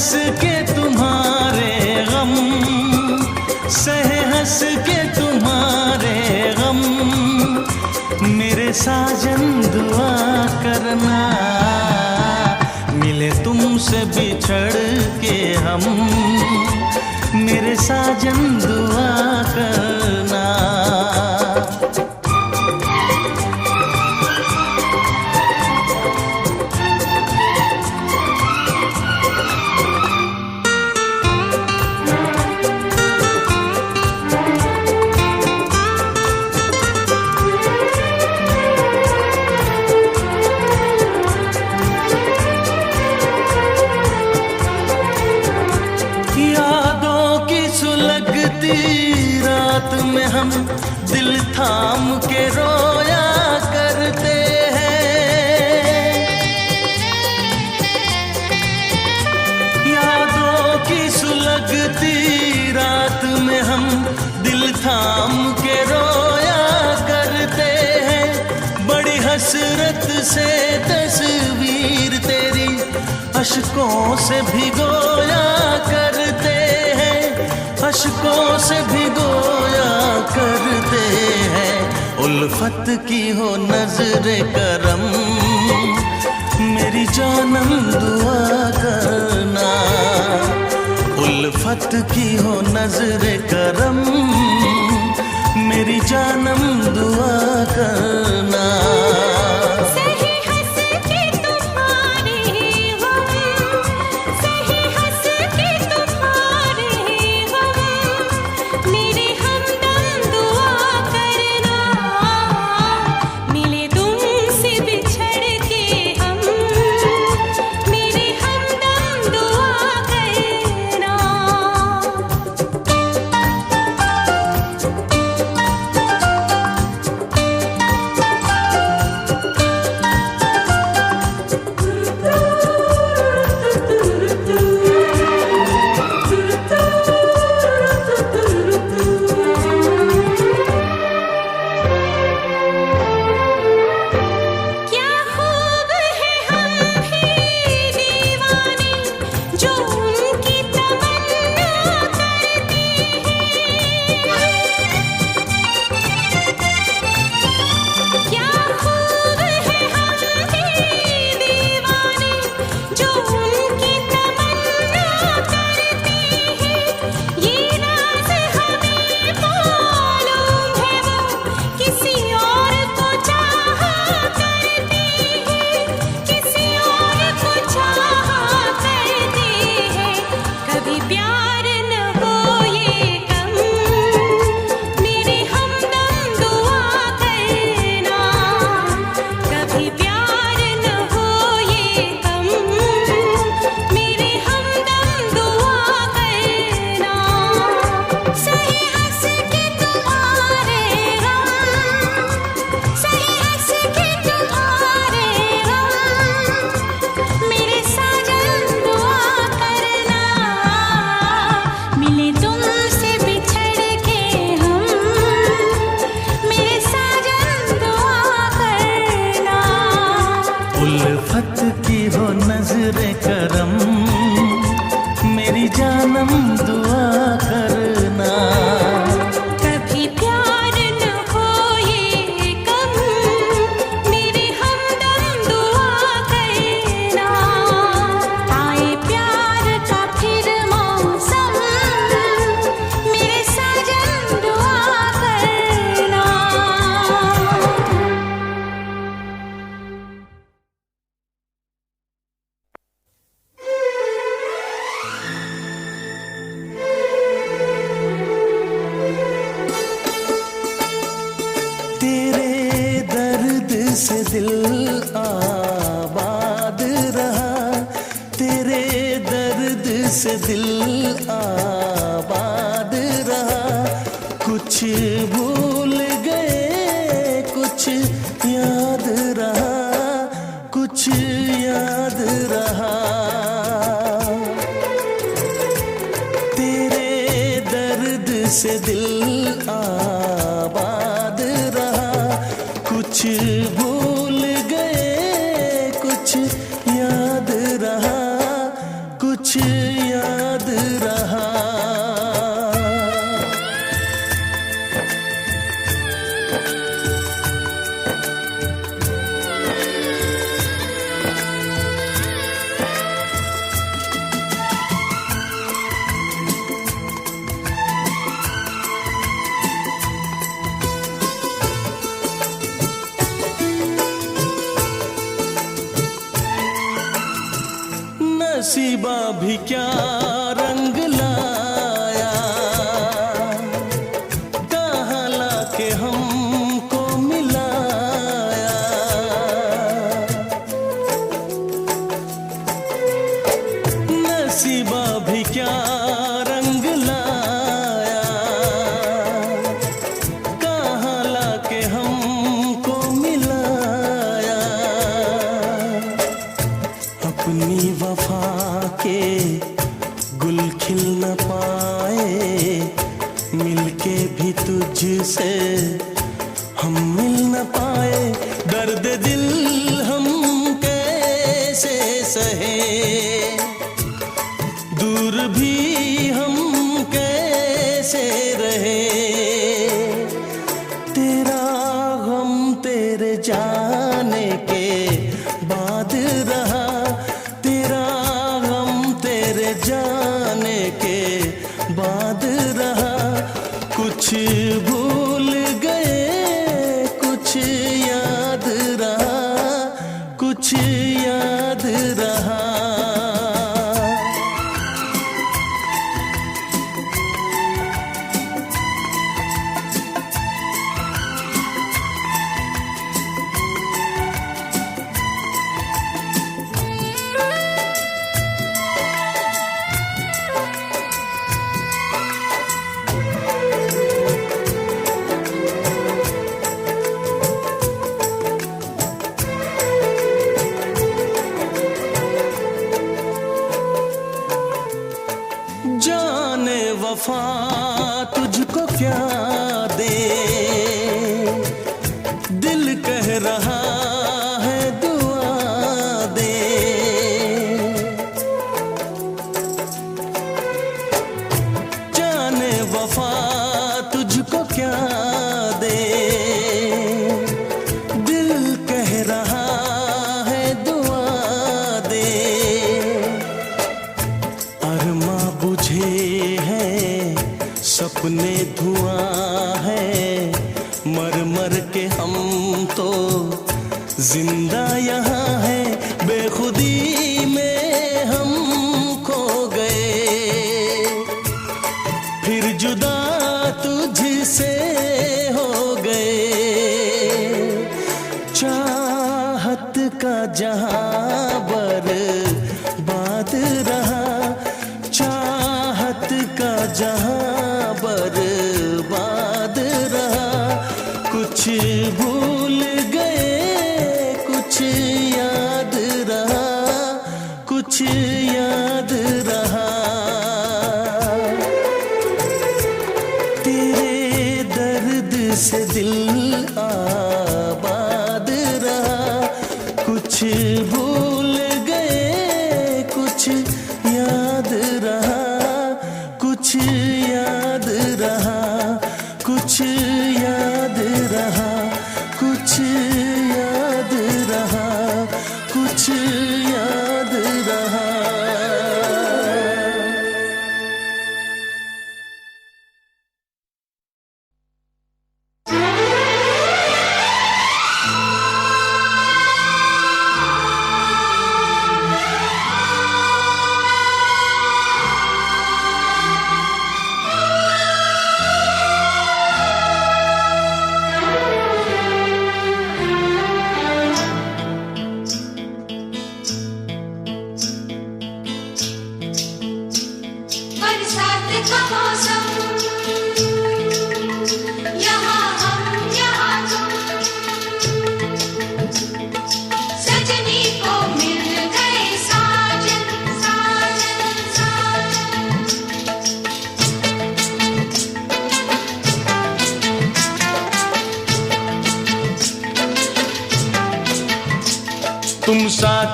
हंस के तुम्हारे गम, सहे हंस के तुम्हारे गम, मेरे साजन दुआ करना, मिले तुमसे बिछड़ के हम, मेरे साजन दुआ करना। रात में हम दिल थाम के रोया करते हैं, यादों की सुलगती रात में हम दिल थाम के रोया करते हैं। बड़ी हसरत से तस्वीर तेरी अश्कों से भिगोया करते हैं, अश्कों से भिगोया करते हैं। उल्फत की हो नजरे करम, मेरी जानम दुआ करना, उल्फत की हो नजरे करम, मेरी जानम दुआ करना। उल्फत की हो नजरे करम, मेरी जानम दुआ करना। कभी प्यार न हो ये कम, मेरे हमदम दुआ करना। आए प्यार का फिर मौसम, मेरे साजन दुआ करना। से दिल आबाद रहा, तेरे दर्द से दिल आबाद रहा। कुछ भूल गए कुछ याद रहा, कुछ याद रहा। तेरे दर्द से दिल आबाद रहा। कुछ भूल गए कुछ याद रहा, कुछ कुछ याद रहा। नसीबा भी क्या रंग लाया, कहाँ लाके हमको मिलाया। नसीबा भी क्या रंग लाया, कहाँ लाके हमको मिलाया। अपनी वफा के गुल खिल न पाए, मिलके भी तुझसे हम मिल न पाए। दर्द दिल हम कैसे सहे, दूर भी हम कैसे रहे। तेरा गम तेरे जाने के बाद रहा, जाने के बाद रहा। कुछ भूल गए, कुछ याद रहा, कुछ याद रहा। जाने वफा तुझको क्या दे, दिल कह रहा है दुआ दे। जाने वफा तुझको क्या दे, दिल कह रहा है दुआ दे। अरमा बुझे हैं, सपने धुआं है, मर मर के हम तो जिंदा यहाँ है। बेखुदी में हम खो गए, फिर जुदा तुझसे हो गए। चाहत का जहां बर्बाद रहा, चाहत का जहां बर्बाद रहा। कुछ भूल गए, कुछ याद रहा, कुछ याद रहा। तेरे दर्द से दिल आबाद रहा। कुछ भूल गए, कुछ याद रहा, कुछ याद रहा, कुछ याद रहा, कुछ याद रहा, कुछ याद रहा।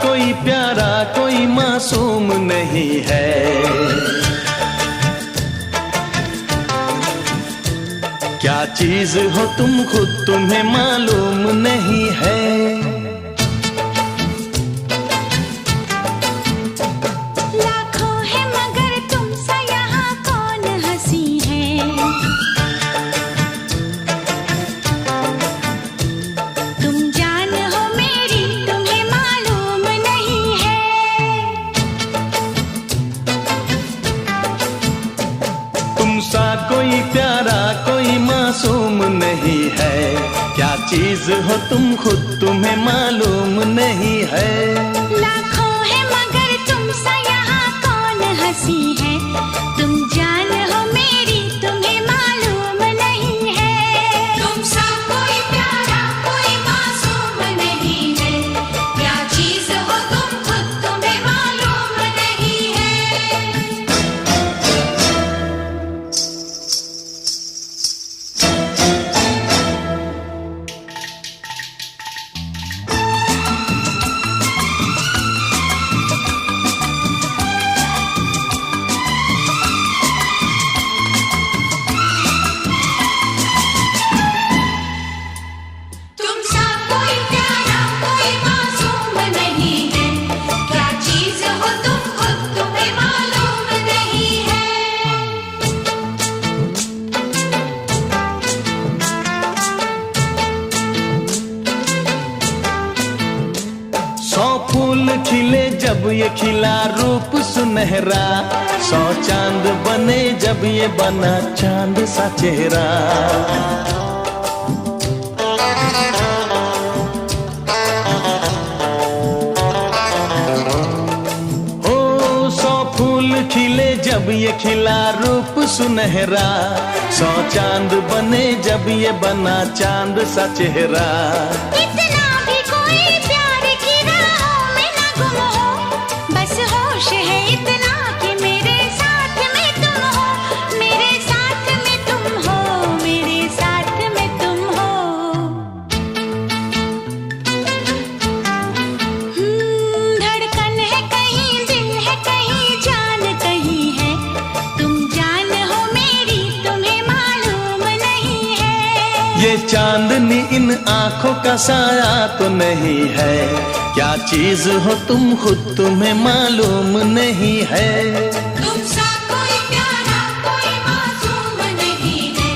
कोई प्यारा कोई मासूम नहीं है। क्या चीज हो तुम खुद तुम्हें मालूम नहीं है। लाखों है मगर तुम सा यहाँ कौन हंसी है। तुम जान हो मेरी तुम्हें मालूम नहीं है। तुम सा कोई प्यारा कोई मासूम नहीं है। क्या चीज हो तुम खुद तुम्हें मालूम नहीं है। लाखों है मगर तुम सा यहाँ कौन हंसी है। तुम जान हो मेरी तुम्हें मालूम नहीं है। तुम सा कोई प्यारा कोई मासूम नहीं है। क्या चीज हो तुम खुद तुम्हें मालूम नहीं है। तुम सा कोई प्यारा कोई मासूम नहीं है। क्या चीज हो तुम खुद तुम्हें मालूम नहीं है। सौ फूल खिले जब ये खिला रूप सुनहरा। 100 चांद बने जब ये बना चांद सा चेहरा। ओ 100 फूल खिले जब ये खिला रूप सुनहरा। 100 चांद बने जब ये बना चांद सा चेहरा। इतना भी कोई प्यार की राहों में ना गुम हो। बस होश है इतना कि मेरे साथ में तुम हो। मेरे साथ में तुम हो। मेरे साथ में तुम हो। धड़कन है कहीं दिल है कहीं जान कहीं है। तुम जान हो मेरी तुम्हें मालूम नहीं है। ये चांदनी इन आंखों का साया तो नहीं है। क्या चीज हो तुम खुद तुम्हें मालूम नहीं है। तुम सा कोई प्यारा कोई मासूम नहीं है।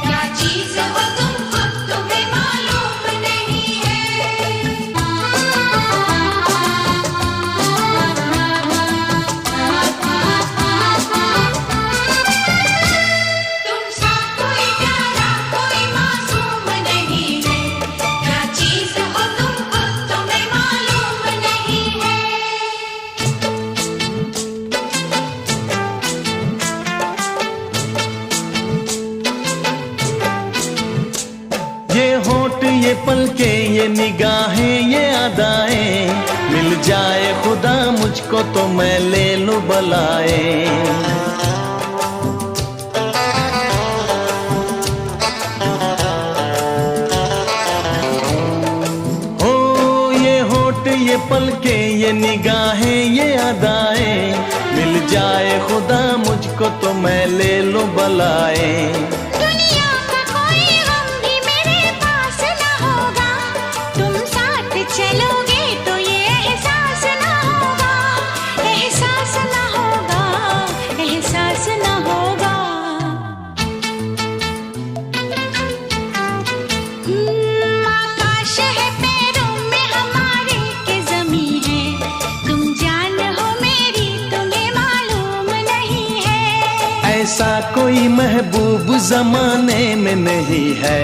क्या चीज हो तुम खुद तुम्हें मालूम नहीं है। तुम सा कोई प्यारा कोई मासूम नहीं है। क्या चीज हो तुम खुद तुम्हें मालूम नहीं है। ये होठ ये पलके ये निगाहें ये अदाएं। मिल जाए खुदा मुझको तो मैं ले लूं बलाए। ओ ये होठ ये पलके ये निगाहें ये अदाएं। मिल जाए खुदा मुझको तो मैं ले लूं बलाए। दुनिया का कोई गम भी मेरे पास न होगा। तुम साथ चलोगे तो ये एहसास न होगा। एहसास न होगा। एहसास न होगा। आकाश है पैरों में हमारे के ज़मीं है। तुम जान हो मेरी तुम्हें मालूम नहीं है। ऐसा कोई महबूब जमाने में नहीं है।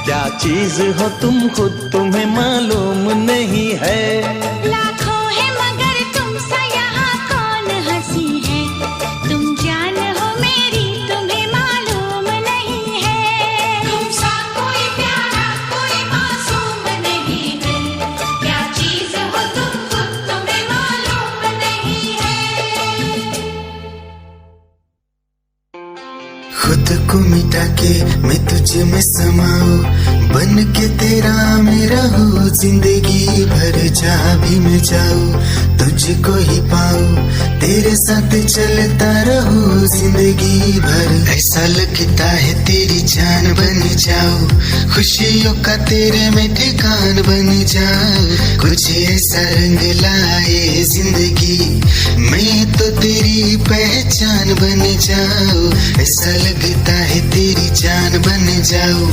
क्या चीज हो तुम खुद तुम्हें मालूम नहीं है। लाखों है मगर तुम सा यहाँ कौन हंसी है। तुम जान हो मेरी तुम्हें मालूम नहीं है। तुम सा कोई प्यारा कोई मासूम नहीं है। क्या चीज हो तुम खुद तुम्हें मालूम नहीं है। खुद को मिटा के मैं तुझ में समाऊं, बन के तेरा मैं रहूं, जिंदगी भर जहाँ भी मैं जाऊं तुझको ही पाऊं, तेरे साथ चलता रहूं जिंदगी भर। ऐसा लगता है तेरी जान बन जाऊं, खुशियों का तेरे में ठिकान बन जाऊं, कुछ ऐसा रंग लाए जिंदगी मैं तो तेरी पहचान बन जाऊं। ऐसा लगता है तेरी जान बन जाऊं,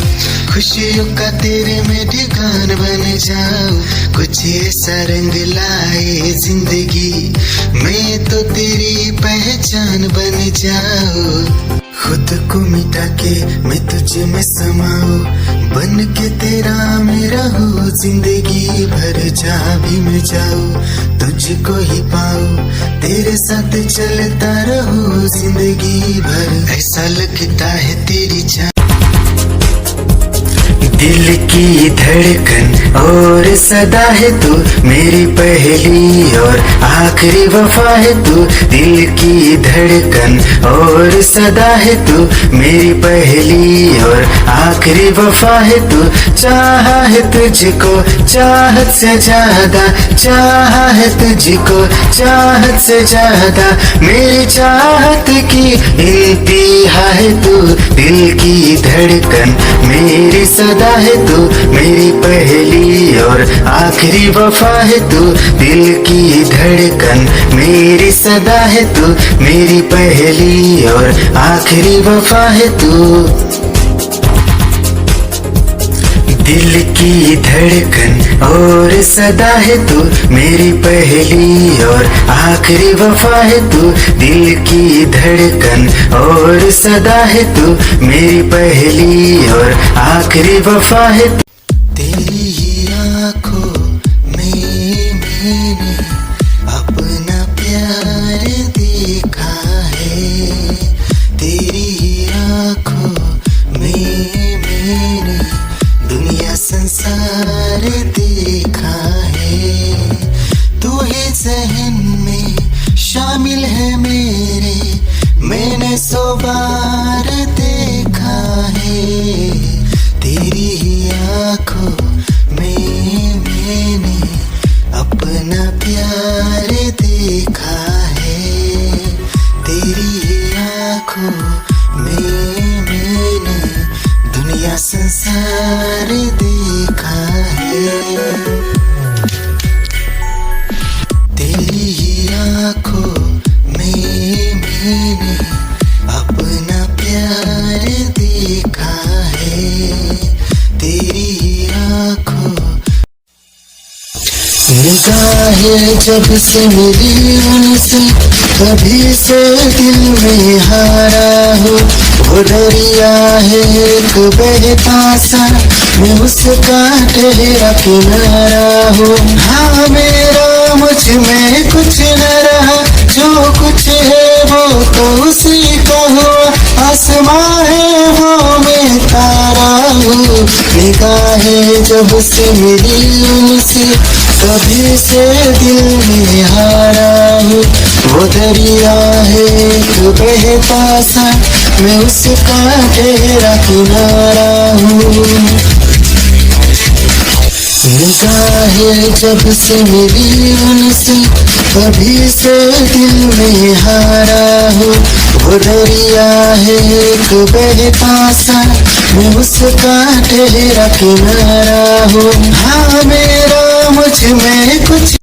खुशियों का तेरे में ठिकान बन जाऊं, कुछ ऐसा रंग लाए जिंदगी मैं तो तेरी पहचान बन जाऊं। खुद को मिटा के मैं तुझ में समाऊं, बन के तेरा मैं रहूं, जिंदगी भर जहाँ भी मैं जाऊं तुझको ही पाऊं, तेरे साथ चलता रहूं जिंदगी भर। ऐसा लगता है तेरी जान दिल की धड़कन और सदा है तू, मेरी पहली और आखिरी वफा है तू। दिल की धड़कन और सदा है तू, मेरी पहली और आखिरी वफा है तू। चाहा है तुझको चाहत से ज्यादा, चाहा है तुझको चाहत से ज्यादा, मेरी चाहत की इंतहा है तू। दिल की धड़कन मेरी सदा है तू, मेरी पहली और आखिरी वफा है तू। दिल की धड़कन मेरी सदा है तू, मेरी पहली और आखिरी वफा है तू। दिल की धड़कन और सदा है तू, मेरी पहली और आखिरी वफा है तू। दिल की धड़कन और सदा है तू, मेरी पहली और आखिरी वफा है तू। तेरी ही आँखों में मैंने अपना प्यार देखा है, तेरी ही आँखों में मैंने दुनिया संसार देखा है। तू ही ज़हन में शामिल है मेरे, मैंने 100 बार देखा है। तेरी ही आँखों में मैंने अपना प्यार देखा है, तेरी ही आँखों में मैंने दुनिया संसार देखा है। तेरी ही आँखों में मैंने अपना प्यार देखा है, तेरी ही आँखों। निगाहें जब से मिली उनसे, कभी से दिल में हारा हूँ। वो दरिया है एक बहता सा, मैं उसका ठहरा किनारा हूँ। हाँ मेरा मुझ में कुछ न रहा, जो कुछ है वो तो उसी का हुआ। आसमां है वो मैं तारा हूँ। निगाहें जब से मिली उनसे, कभी से दिल में हारा हूँ। वो दरिया है एक बहता सा, मैं उसका ठहरा किनारा हूँ। निगाहें जब से मिली उनसे, कभी से दिल में हारा हूँ। वो दरिया है एक बहता सा, मैं उसका ठहरा किनारा हूँ। हाँ मेरा मुझ में कुछ